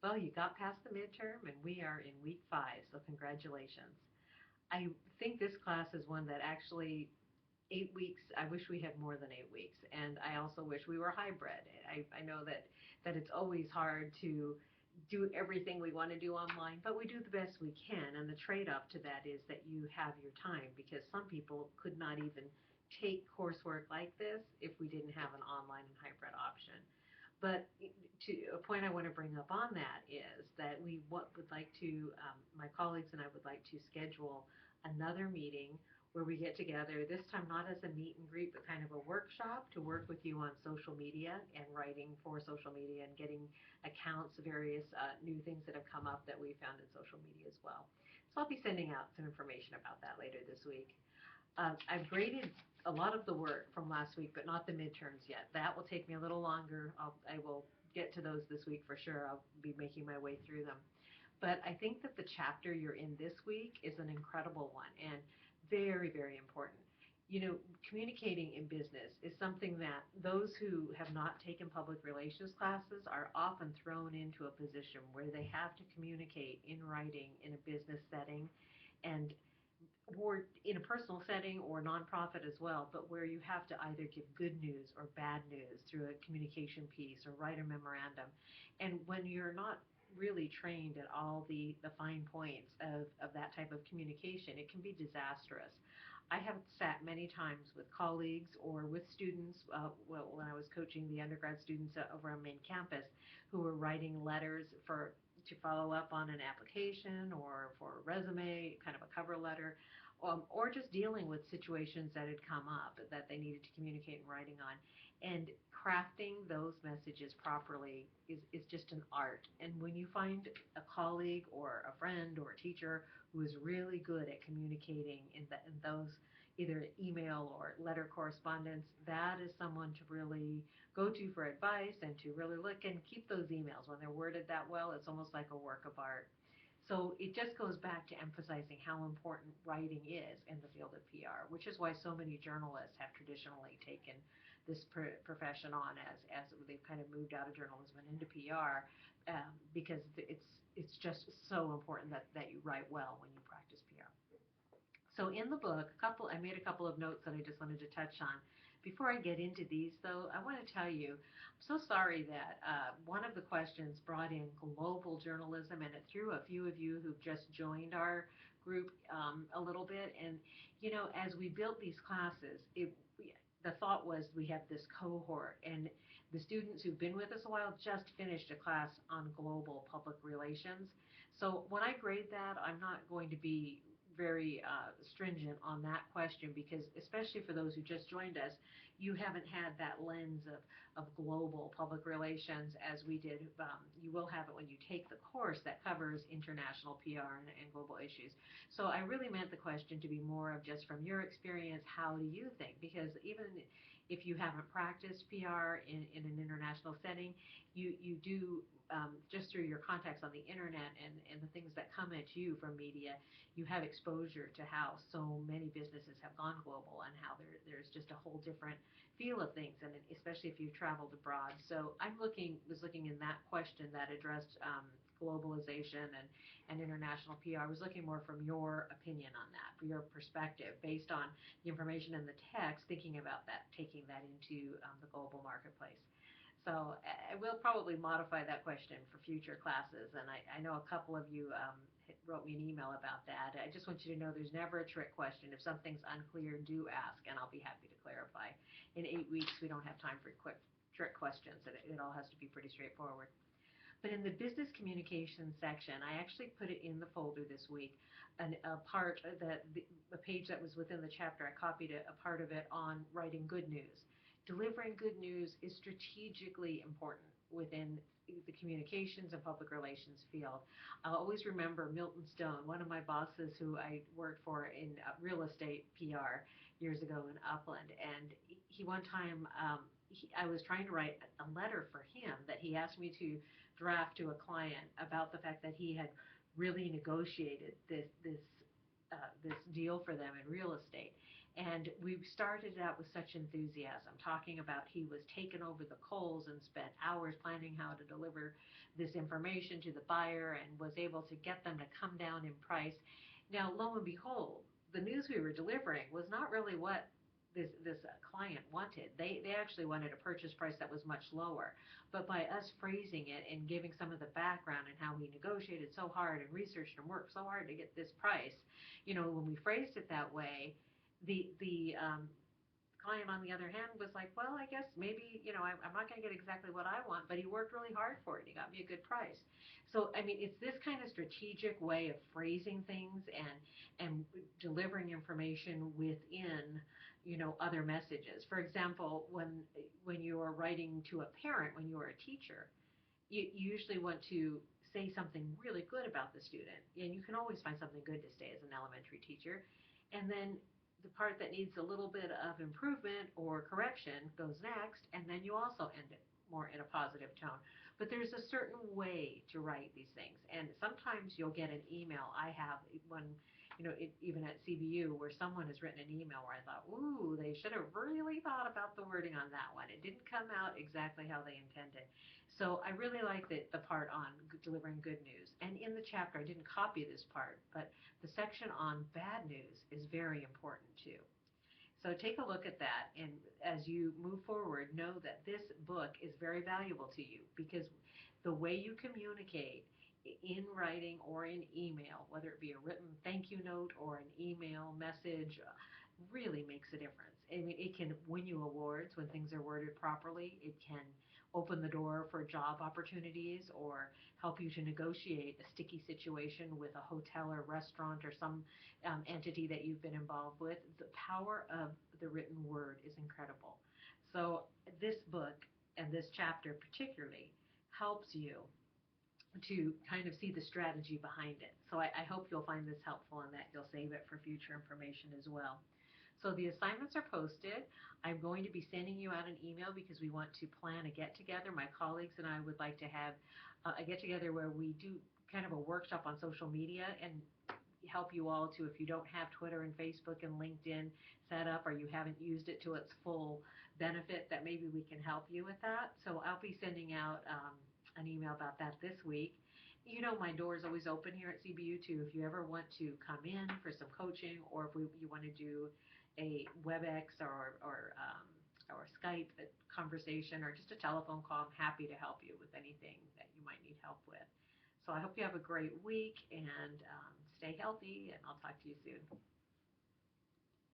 Well, you got past the midterm, and we are in week 5, so congratulations. I think this class is one that actually 8 weeks. I wish we had more than 8 weeks, and I also wish we were hybrid. I know that it's always hard to do everything we want to do online, but we do the best we can. And the trade-off to that is that you have your time, because some people could not even take coursework like this if we didn't have an online and hybrid option. But to a point I want to bring up on that is that we would like to, my colleagues and I would like to schedule another meeting where we get together, this time not as a meet and greet, but kind of a workshop to work with you on social media and writing for social media and getting accounts of various new things that have come up that we found in social media as well. So I'll be sending out some information about that later this week. I've graded a lot of the work from last week, but not the midterms yet. That will take me a little longer. I will get to those this week for sure. I'll be making my way through them. But I think that the chapter you're in this week is an incredible one and very, very important. You know, communicating in business is something that those who have not taken public relations classes are often thrown into a position where they have to communicate in writing in a business setting, and or in a personal setting or nonprofit as well, but where you have to either give good news or bad news through a communication piece or write a memorandum. And when you're not really trained at all the fine points of that type of communication, it can be disastrous. I have sat many times with colleagues or with students, when I was coaching the undergrad students over on main campus, who were writing letters to follow up on an application or for a resume, kind of a cover letter, or just dealing with situations that had come up that they needed to communicate in writing on. And crafting those messages properly is just an art. And when you find a colleague or a friend or a teacher who is really good at communicating in those either email or letter correspondence, that is someone to really go to for advice and to really look and keep those emails. When they're worded that well, it's almost like a work of art. So it just goes back to emphasizing how important writing is in the field of PR, which is why so many journalists have traditionally taken this profession on as they've kind of moved out of journalism and into PR, because it's just so important that you write well when you practice PR. So in the book, I made a couple of notes that I just wanted to touch on. Before I get into these, though, I want to tell you, I'm so sorry that one of the questions brought in global journalism, and it threw a few of you who've just joined our group a little bit. And, you know, as we built these classes, the thought was we have this cohort, and the students who've been with us a while just finished a class on global public relations. So when I grade that, I'm not going to be very stringent on that question, because especially for those who just joined us, you haven't had that lens of global public relations as we did. You will have it when you take the course that covers international PR and global issues. So I really meant the question to be more of just from your experience, how do you think? Because even if you haven't practiced PR in an international setting, you do, just through your contacts on the internet and the things that come at you from media, you have exposure to how so many businesses have gone global and how there's just a whole different feel of things, and especially if you've traveled abroad. So was looking in that question that addressed globalization and international PR. I was looking more from your opinion on that, for your perspective, based on the information in the text, thinking about that, taking that into the global marketplace. So I will probably modify that question for future classes, and I know a couple of you wrote me an email about that. I just want you to know there's never a trick question. If something's unclear, do ask, and I'll be happy to clarify. In 8 weeks, we don't have time for quick trick questions. It all has to be pretty straightforward. But in the business communication section, I actually put it in the folder this week, and a part that the page that was within the chapter, I copied a part of it on writing good news. Delivering good news is strategically important within the communications and public relations field. I'll always remember Milton Stone, one of my bosses who I worked for in real estate PR years ago in Upland, and he one time, I was trying to write a letter for him that he asked me to draft to a client about the fact that he had really negotiated this deal for them in real estate. And we started out with such enthusiasm, talking about he was taken over the coals and spent hours planning how to deliver this information to the buyer and was able to get them to come down in price. Now, lo and behold, the news we were delivering was not really what this client wanted. They actually wanted a purchase price that was much lower. But by us phrasing it and giving some of the background and how we negotiated so hard and researched and worked so hard to get this price, when we phrased it that way, the client on the other hand was like, well, I guess maybe, I'm not going to get exactly what I want, but he worked really hard for it. He got me a good price. So, I mean, it's this kind of strategic way of phrasing things and delivering information within, other messages. For example, when you are writing to a parent, when you are a teacher, you usually want to say something really good about the student, and you can always find something good to say as an elementary teacher. And then the part that needs a little bit of improvement or correction goes next, and then you also end it more in a positive tone. But there's a certain way to write these things, and sometimes you'll get an email. I have one, even at CBU, where someone has written an email where I thought, ooh, they should have really thought about the wording on that one. It didn't come out exactly how they intended. So I really like the part on delivering good news. And in the chapter, I didn't copy this part, but the section on bad news is very important too. So take a look at that, and as you move forward, know that this book is very valuable to you, because the way you communicate in writing or in email, whether it be a written thank you note or an email message, really makes a difference. I mean, it can win you awards when things are worded properly. It can open the door for job opportunities or help you to negotiate a sticky situation with a hotel or restaurant or some entity that you've been involved with. The power of the written word is incredible. So this book and this chapter particularly helps you to kind of see the strategy behind it. So I hope you'll find this helpful and that you'll save it for future information as well. So the assignments are posted. I'm going to be sending you out an email because we want to plan a get-together. My colleagues and I would like to have a get-together where we do kind of a workshop on social media and help you all to, if you don't have Twitter and Facebook and LinkedIn set up, or you haven't used it to its full benefit, that maybe we can help you with that. So I'll be sending out an email about that this week. My door is always open here at CBU too. If you ever want to come in for some coaching, or if you want to do a WebEx or Skype conversation, or just a telephone call, I'm happy to help you with anything that you might need help with. So I hope you have a great week, and stay healthy, and I'll talk to you soon.